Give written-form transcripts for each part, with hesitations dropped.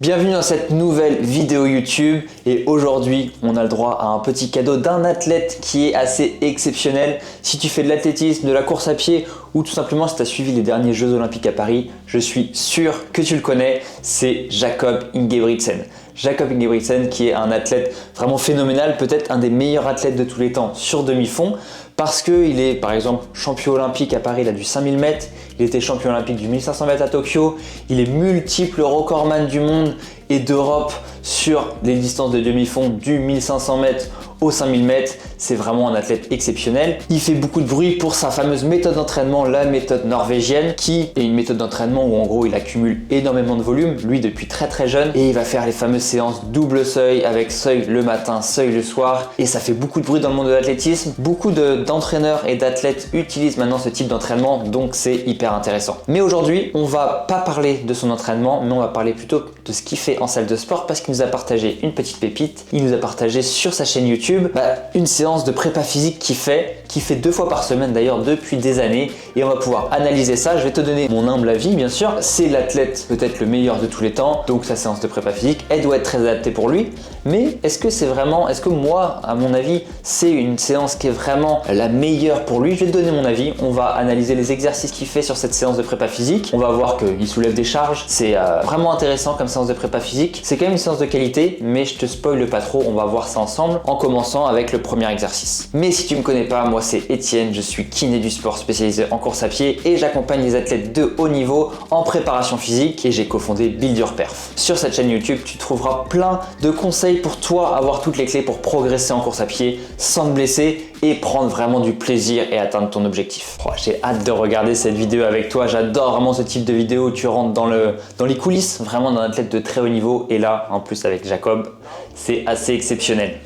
Bienvenue dans cette nouvelle vidéo YouTube et aujourd'hui on a le droit à un petit cadeau d'un athlète qui est assez exceptionnel. Si tu fais de l'athlétisme, de la course à pied ou tout simplement si tu as suivi les derniers Jeux Olympiques à Paris, je suis sûr que tu le connais, c'est Jakob Ingebrigtsen. Jakob Ingebrigtsen qui est un athlète vraiment phénoménal, peut-être un des meilleurs athlètes de tous les temps sur demi-fond parce qu'il est par exemple champion olympique à Paris, il a du 5000 mètres, il était champion olympique du 1500 mètres à Tokyo, il est multiple recordman du monde et d'Europe sur les distances de demi-fond du 1500 mètres au 5000 mètres. C'est vraiment un athlète exceptionnel. Il fait beaucoup de bruit pour sa fameuse méthode d'entraînement, la méthode norvégienne, qui est une méthode d'entraînement où en gros il accumule énormément de volume, lui depuis très jeune, et il va faire les fameuses séances double seuil avec seuil le matin, seuil le soir, et ça fait beaucoup de bruit dans le monde de l'athlétisme. Beaucoup d'entraîneurs et d'athlètes utilisent maintenant ce type d'entraînement, donc c'est hyper intéressant. Mais aujourd'hui, on va pas parler de son entraînement, mais on va parler plutôt de ce qu'il fait en salle de sport parce qu'il nous a partagé une petite pépite. Il nous a partagé sur sa chaîne YouTube une séance de prépa physique qu'il fait 2 fois par semaine d'ailleurs depuis des années, et on va pouvoir analyser ça. Je vais te donner mon humble avis bien sûr. C'est l'athlète peut-être le meilleur de tous les temps, donc sa séance de prépa physique, elle doit être très adaptée pour lui. Mais est-ce que moi, à mon avis, c'est une séance qui est vraiment la meilleure pour lui? Je vais te donner mon avis. On va analyser les exercices qu'il fait sur cette séance de prépa physique. On va voir qu'il soulève des charges. C'est vraiment intéressant comme séance de prépa physique. C'est quand même une séance de qualité, mais je te spoile pas trop. On va voir ça ensemble en commençant avec le premier exercice. Mais si tu me connais pas, moi c'est Étienne, je suis kiné du sport spécialisé en course à pied et j'accompagne les athlètes de haut niveau en préparation physique et j'ai cofondé Build Your Perf. Sur cette chaîne YouTube, tu trouveras plein de conseils pour toi, avoir toutes les clés pour progresser en course à pied sans te blesser et prendre vraiment du plaisir et atteindre ton objectif. Oh, j'ai hâte de regarder cette vidéo avec toi. J'adore vraiment ce type de vidéo où tu rentres dans les coulisses vraiment d'un athlète de très haut niveau, et là en plus avec Jakob, c'est assez exceptionnel.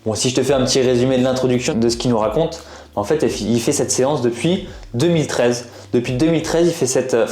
Bon, si je te fais un petit résumé de l'introduction de ce qu'il nous raconte, en fait, il fait cette séance depuis 2013. Depuis 2013,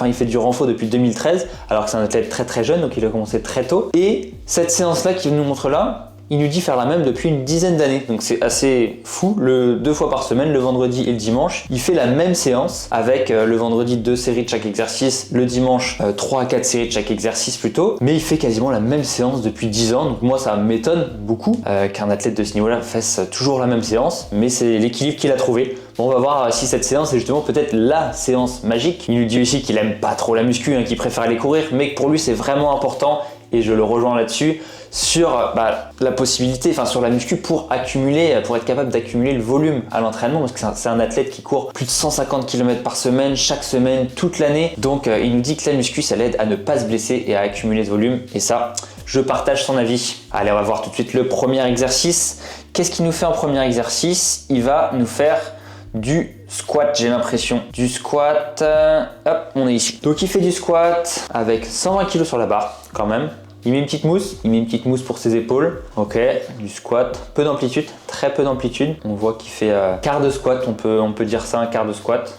il fait du renfort depuis 2013, alors que c'est un athlète très jeune, donc il a commencé très tôt. Et cette séance-là qu'il nous montre là, il nous dit faire la même depuis une dizaine d'années. Donc c'est assez fou. 2 fois par semaine, le vendredi et le dimanche, il fait la même séance avec le vendredi 2 séries de chaque exercice, le dimanche 3 à 4 séries de chaque exercice plutôt. Mais il fait quasiment la même séance depuis 10 ans. Donc moi, ça m'étonne beaucoup qu'un athlète de ce niveau-là fasse toujours la même séance, mais c'est l'équilibre qu'il a trouvé. Bon, on va voir si cette séance est justement peut-être la séance magique. Il nous dit aussi qu'il aime pas trop la muscu, qu'il préfère aller courir, mais que pour lui c'est vraiment important, et je le rejoins là-dessus, sur la possibilité, sur la muscu pour être capable d'accumuler le volume à l'entraînement, parce que c'est un athlète qui court plus de 150 km par semaine, chaque semaine, toute l'année. Donc il nous dit que la muscu, ça l'aide à ne pas se blesser et à accumuler ce volume, et ça, je partage son avis. Allez, on va voir tout de suite le premier exercice. Qu'est-ce qu'il nous fait en premier exercice? Il va nous faire du squat, j'ai l'impression. Du squat, hop, on est ici. Donc il fait du squat avec 120 kg sur la barre quand même. Il met une petite mousse pour ses épaules. Ok, du squat, peu d'amplitude, très peu d'amplitude. On voit qu'il fait quart de squat, on peut dire ça, un quart de squat.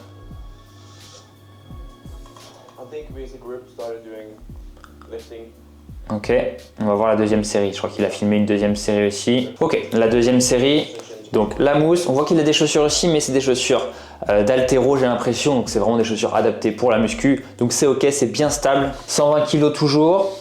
Ok, on va voir la deuxième série. Je crois qu'il a filmé une deuxième série aussi. Ok, la deuxième série. Donc la mousse, on voit qu'il a des chaussures aussi, mais c'est des chaussures d'haltéro, j'ai l'impression. Donc c'est vraiment des chaussures adaptées pour la muscu. Donc c'est ok, c'est bien stable. 120 kg toujours.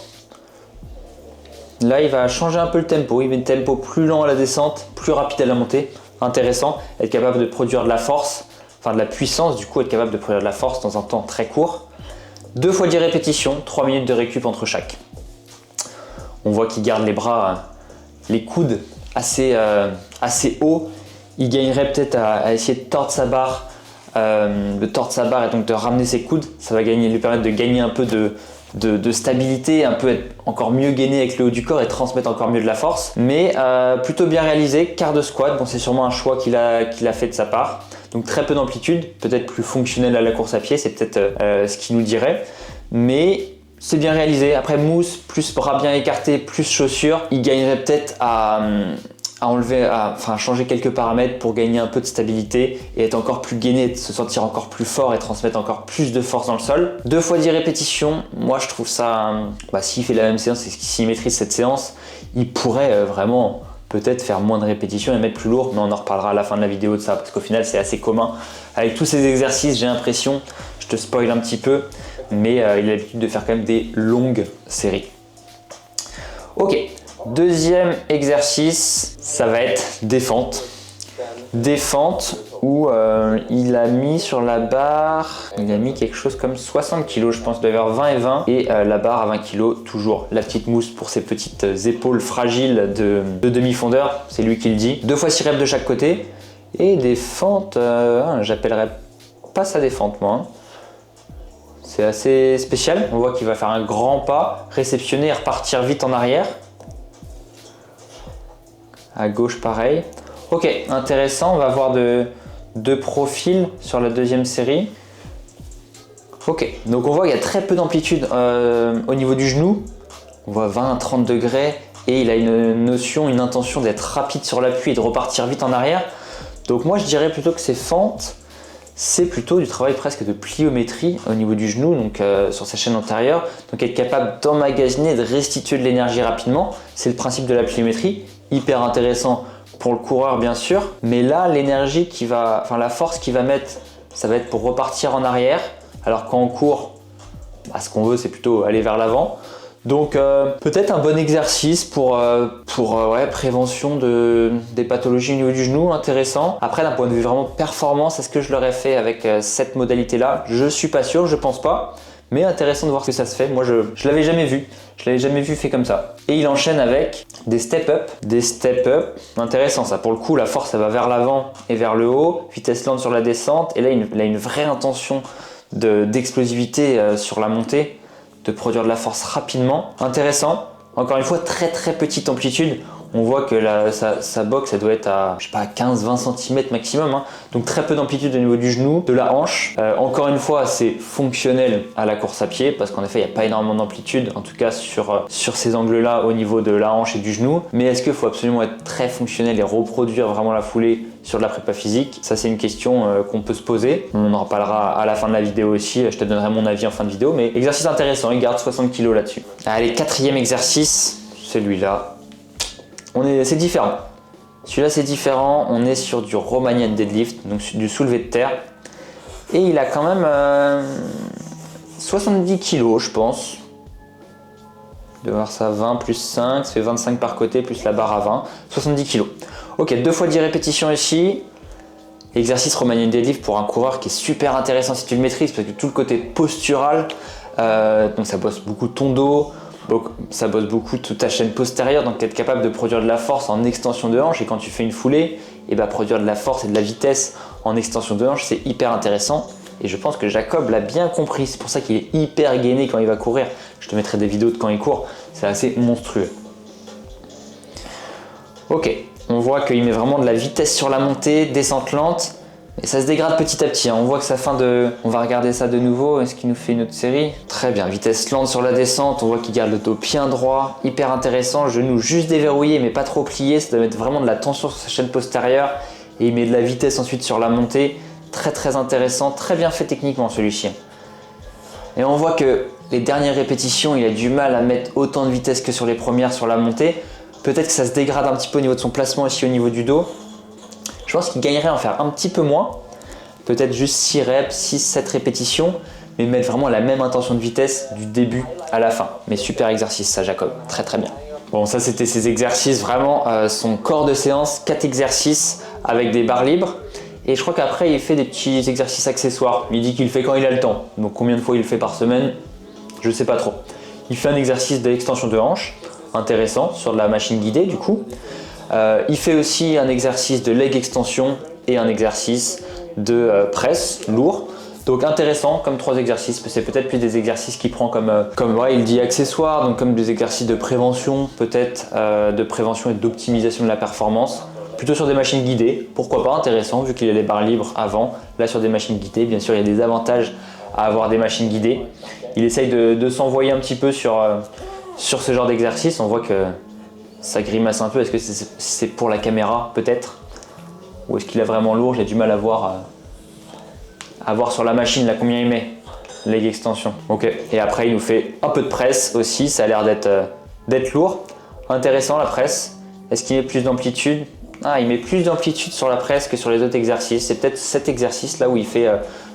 Là, il va changer un peu le tempo. Il met un tempo plus lent à la descente, plus rapide à la montée. Intéressant, être capable de produire de la force, de la puissance, du coup, être capable de produire de la force dans un temps très court. 2 fois 10 répétitions, 3 minutes de récup entre chaque. On voit qu'il garde les bras, les coudes assez haut. Il gagnerait peut-être à essayer de tordre sa barre, et donc de ramener ses coudes. Ça va lui permettre de gagner un peu de stabilité, un peu être encore mieux gainé avec le haut du corps et transmettre encore mieux de la force. Mais plutôt bien réalisé, quart de squat. Bon, c'est sûrement un choix qu'il a fait de sa part. Donc très peu d'amplitude, peut-être plus fonctionnel à la course à pied, c'est peut-être ce qu'il nous dirait. Mais c'est bien réalisé. Après mousse, plus bras bien écartés, plus chaussures, il gagnerait peut-être à changer quelques paramètres pour gagner un peu de stabilité et être encore plus gainé, se sentir encore plus fort et transmettre encore plus de force dans le sol. 2 fois 10 répétitions, moi je trouve ça, s'il fait la même séance et s'il maîtrise cette séance, il pourrait vraiment peut-être faire moins de répétitions et mettre plus lourd, mais on en reparlera à la fin de la vidéo de ça, parce qu'au final c'est assez commun. Avec tous ces exercices, j'ai l'impression, je te spoil un petit peu, mais il a l'habitude de faire quand même des longues séries. Ok, deuxième exercice, ça va être défente. Défente où il a mis sur la barre, il a mis quelque chose comme 60 kg, je pense, il doit y avoir 20 et 20, et la barre à 20 kg, toujours la petite mousse pour ses petites épaules fragiles de demi-fondeur, c'est lui qui le dit. 2 fois 6 reps de chaque côté, et des fentes, j'appellerais pas ça des fentes moi. C'est assez spécial, on voit qu'il va faire un grand pas, réceptionner et repartir vite en arrière. À gauche pareil. Ok, intéressant, on va voir deux profils sur la deuxième série. Ok, donc on voit qu'il y a très peu d'amplitude au niveau du genou. On voit 20 à 30 degrés et il a une intention d'être rapide sur l'appui et de repartir vite en arrière. Donc moi je dirais plutôt que ces fentes, c'est plutôt du travail presque de pliométrie au niveau du genou, donc sur sa chaîne antérieure. Donc être capable d'emmagasiner et de restituer de l'énergie rapidement, c'est le principe de la pliométrie, hyper intéressant pour le coureur bien sûr, mais là l'énergie la force qu'il va mettre, ça va être pour repartir en arrière, alors quand on court, ce qu'on veut c'est plutôt aller vers l'avant. Donc peut-être un bon exercice pour prévention des pathologies au niveau du genou, intéressant. Après d'un point de vue vraiment performance, est-ce que je l'aurais fait avec cette modalité là? Je suis pas sûr, je pense pas. Mais intéressant de voir que ça se fait. Moi je l'avais jamais vu. Je l'avais jamais vu fait comme ça. Et il enchaîne avec des step-up. Des step-up. Intéressant ça. Pour le coup, la force elle va vers l'avant et vers le haut. Vitesse lente sur la descente. Et là, il a une vraie intention d'explosivité sur la montée. De produire de la force rapidement. Intéressant. Encore une fois, très très petite amplitude. On voit que sa boxe, elle doit être à, je sais pas, 15-20 cm maximum. Hein. Donc très peu d'amplitude au niveau du genou, de la hanche. Encore une fois, c'est fonctionnel à la course à pied parce qu'en effet, il n'y a pas énormément d'amplitude, en tout cas sur ces angles-là au niveau de la hanche et du genou. Mais est-ce qu'il faut absolument être très fonctionnel et reproduire vraiment la foulée sur de la prépa physique? Ça, c'est une question qu'on peut se poser. On en reparlera à la fin de la vidéo aussi. Je te donnerai mon avis en fin de vidéo. Mais exercice intéressant, il garde 60 kg là-dessus. Allez, quatrième exercice, celui-là. C'est différent. Celui-là c'est différent, on est sur du Romanian deadlift, donc du soulevé de terre. Et il a quand même 70 kg je pense. De voir ça, 20 plus 5, ça fait 25 par côté plus la barre à 20, 70 kg. Ok, 2 fois 10 répétitions ici. Exercice Romanian deadlift pour un coureur qui est super intéressant si tu le maîtrises, parce que tout le côté postural, donc ça bosse beaucoup ton dos. Donc, ça bosse beaucoup toute ta chaîne postérieure, donc être capable de produire de la force en extension de hanche, et quand tu fais une foulée, produire de la force et de la vitesse en extension de hanche, c'est hyper intéressant. Et je pense que Jacob l'a bien compris, c'est pour ça qu'il est hyper gainé quand il va courir. Je te mettrai des vidéos de quand il court, c'est assez monstrueux. Ok, on voit qu'il met vraiment de la vitesse sur la montée, descente lente. Et ça se dégrade petit à petit, hein. On voit que sa fin de... On va regarder ça de nouveau, est-ce qu'il nous fait une autre série? Très bien, vitesse lente sur la descente, on voit qu'il garde le dos bien droit, hyper intéressant, genou juste déverrouillé mais pas trop plié, ça doit mettre vraiment de la tension sur sa chaîne postérieure et il met de la vitesse ensuite sur la montée, très très intéressant, très bien fait techniquement celui-ci. Et on voit que les dernières répétitions, il a du mal à mettre autant de vitesse que sur les premières sur la montée, peut-être que ça se dégrade un petit peu au niveau de son placement ici au niveau du dos. Je pense qu'il gagnerait à en faire un petit peu moins, peut-être juste 6 reps, 6-7 répétitions, mais mettre vraiment la même intention de vitesse du début à la fin. Mais super exercice ça Jacob, très très bien. Bon ça c'était ses exercices, vraiment son corps de séance, 4 exercices avec des barres libres. Et je crois qu'après il fait des petits exercices accessoires, il dit qu'il le fait quand il a le temps. Donc combien de fois il le fait par semaine, je ne sais pas trop. Il fait un exercice d'extension de hanche, intéressant, sur de la machine guidée du coup. Il fait aussi un exercice de leg extension et un exercice de presse lourd. Donc intéressant comme 3 exercices, c'est peut-être plus des exercices qu'il prend comme il dit accessoires, donc comme des exercices de prévention, peut-être de prévention et d'optimisation de la performance. Plutôt sur des machines guidées, pourquoi pas, intéressant vu qu'il a les barres libres avant. Là sur des machines guidées, bien sûr il y a des avantages à avoir des machines guidées. Il essaye de s'envoyer un petit peu sur ce genre d'exercice, on voit que ça grimace un peu, est-ce que c'est pour la caméra peut-être? Ou est-ce qu'il a vraiment lourd? J'ai du mal à voir sur la machine là combien il met. Leg extension. Ok. Et après il nous fait un peu de presse aussi, ça a l'air d'être lourd. Intéressant la presse. Est-ce qu'il met plus d'amplitude? Ah, il met plus d'amplitude sur la presse que sur les autres exercices. C'est peut-être cet exercice là où il fait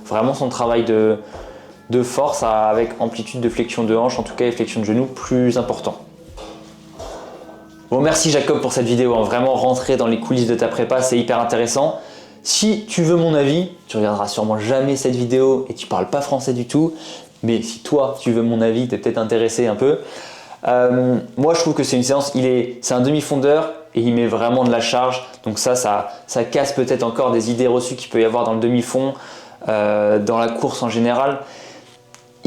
vraiment son travail de force avec amplitude de flexion de hanche, en tout cas et flexion de genou plus important. Bon, merci Jacob pour cette vidéo, hein. Vraiment rentrer dans les coulisses de ta prépa, c'est hyper intéressant. Si tu veux mon avis, tu regarderas sûrement jamais cette vidéo et tu parles pas français du tout, mais si toi tu veux mon avis, tu es peut-être intéressé un peu. Moi je trouve que c'est une séance, c'est un demi-fondeur et il met vraiment de la charge, donc ça casse peut-être encore des idées reçues qu'il peut y avoir dans le demi-fond, dans la course en général.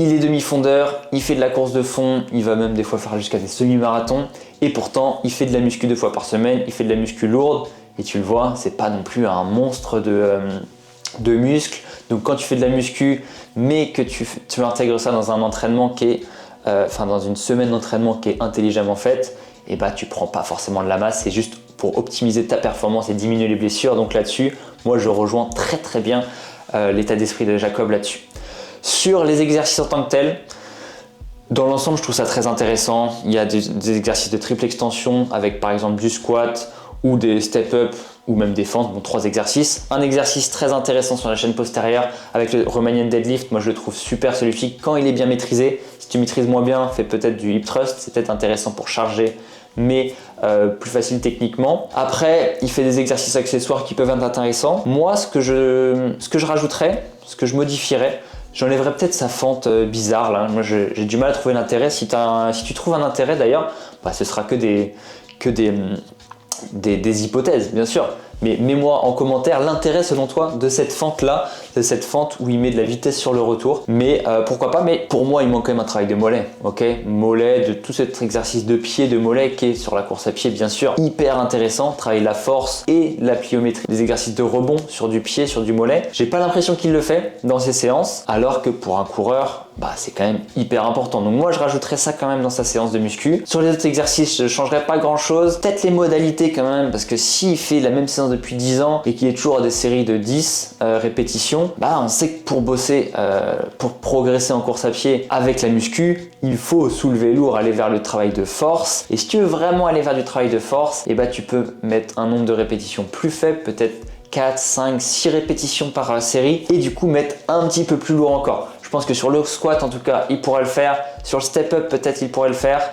Il est demi-fondeur, il fait de la course de fond, il va même des fois faire jusqu'à des semi-marathons et pourtant il fait de la muscu 2 fois par semaine, il fait de la muscu lourde et tu le vois, c'est pas non plus un monstre de muscles. Donc quand tu fais de la muscu mais que tu intègres ça dans un entraînement qui est, dans une semaine d'entraînement qui est intelligemment faite, et bah tu prends pas forcément de la masse, c'est juste pour optimiser ta performance et diminuer les blessures. Donc là-dessus, moi je rejoins très bien l'état d'esprit de Jacob là-dessus. Sur les exercices en tant que tels, dans l'ensemble, je trouve ça très intéressant. Il y a des exercices de triple extension avec par exemple du squat ou des step-up ou même des fentes, bon 3 exercices. Un exercice très intéressant sur la chaîne postérieure avec le Romanian deadlift, moi je le trouve super celui-ci quand il est bien maîtrisé. Si tu maîtrises moins bien, fais peut-être du hip thrust, c'est peut-être intéressant pour charger, mais plus facile techniquement. Après, il fait des exercices accessoires qui peuvent être intéressants. Moi, ce que je rajouterais, ce que je modifierais, j'enlèverais peut-être sa fente bizarre là. Moi j'ai du mal à trouver l'intérêt. Si tu trouves un intérêt d'ailleurs, bah, ce sera que des hypothèses bien sûr. Mais mets-moi en commentaire l'intérêt selon toi de cette fente là, de cette fente où il met de la vitesse sur le retour. Mais pourquoi pas, mais pour moi il manque quand même un travail de mollet, ok? Mollet, de tout cet exercice de pied, de mollet qui est sur la course à pied bien sûr, hyper intéressant, travailler la force et la pliométrie, des exercices de rebond sur du pied, sur du mollet. J'ai pas l'impression qu'il le fait dans ses séances, alors que pour un coureur, bah, c'est quand même hyper important. Donc moi je rajouterais ça quand même dans sa séance de muscu. Sur les autres exercices, je changerais pas grand chose, peut-être les modalités quand même, parce que s'il fait la même séance depuis 10 ans et qu'il est toujours à des séries de 10 répétitions, bah on sait que pour bosser, pour progresser en course à pied avec la muscu, il faut soulever lourd, aller vers le travail de force. Et si tu veux vraiment aller vers du travail de force, et bah tu peux mettre un nombre de répétitions plus faible, peut-être 4, 5, 6 répétitions par série, et du coup mettre un petit peu plus lourd encore. Je pense que sur le squat en tout cas il pourrait le faire, sur le step up peut-être il pourrait le faire.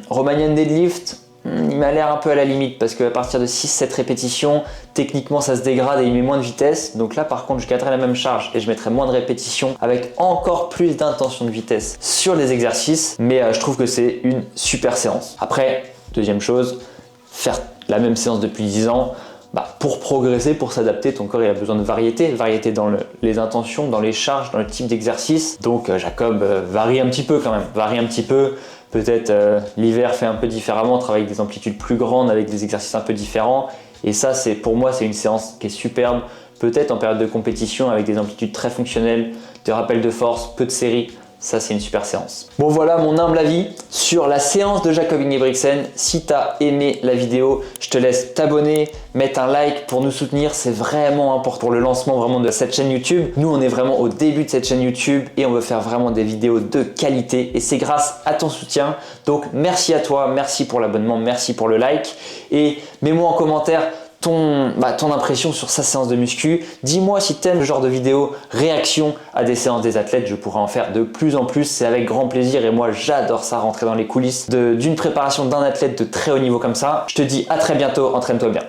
Romanian deadlift, il m'a l'air un peu à la limite parce qu'à partir de 6-7 répétitions, techniquement ça se dégrade et il met moins de vitesse. Donc là par contre je garderai la même charge et je mettrai moins de répétitions avec encore plus d'intention de vitesse sur les exercices. Mais je trouve que c'est une super séance. Après, deuxième chose, faire la même séance depuis 10 ans, bah, pour progresser, pour s'adapter, ton corps il a besoin de variété dans les intentions, dans les charges, dans le type d'exercice. Donc Jacob varie un petit peu quand même, varie un petit peu. Peut-être l'hiver fait un peu différemment, travaille avec des amplitudes plus grandes, avec des exercices un peu différents. Et ça, pour moi, c'est une séance qui est superbe. Peut-être en période de compétition avec des amplitudes très fonctionnelles, de rappel de force, peu de séries. Ça, c'est une super séance. Bon, voilà mon humble avis sur la séance de Jacob Ingebrigtsen. Si tu as aimé la vidéo, je te laisse t'abonner, mettre un like pour nous soutenir. C'est vraiment important pour le lancement vraiment de cette chaîne YouTube. Nous, on est vraiment au début de cette chaîne YouTube et on veut faire vraiment des vidéos de qualité. Et c'est grâce à ton soutien. Donc, merci à toi, merci pour l'abonnement, merci pour le like. Et mets-moi en commentaire ton impression sur sa séance de muscu. Dis-moi si tu aimes le genre de vidéo réaction à des séances des athlètes, je pourrais en faire de plus en plus, c'est avec grand plaisir et moi j'adore ça, rentrer dans les coulisses d'une préparation d'un athlète de très haut niveau comme ça. Je te dis à très bientôt, entraîne-toi bien.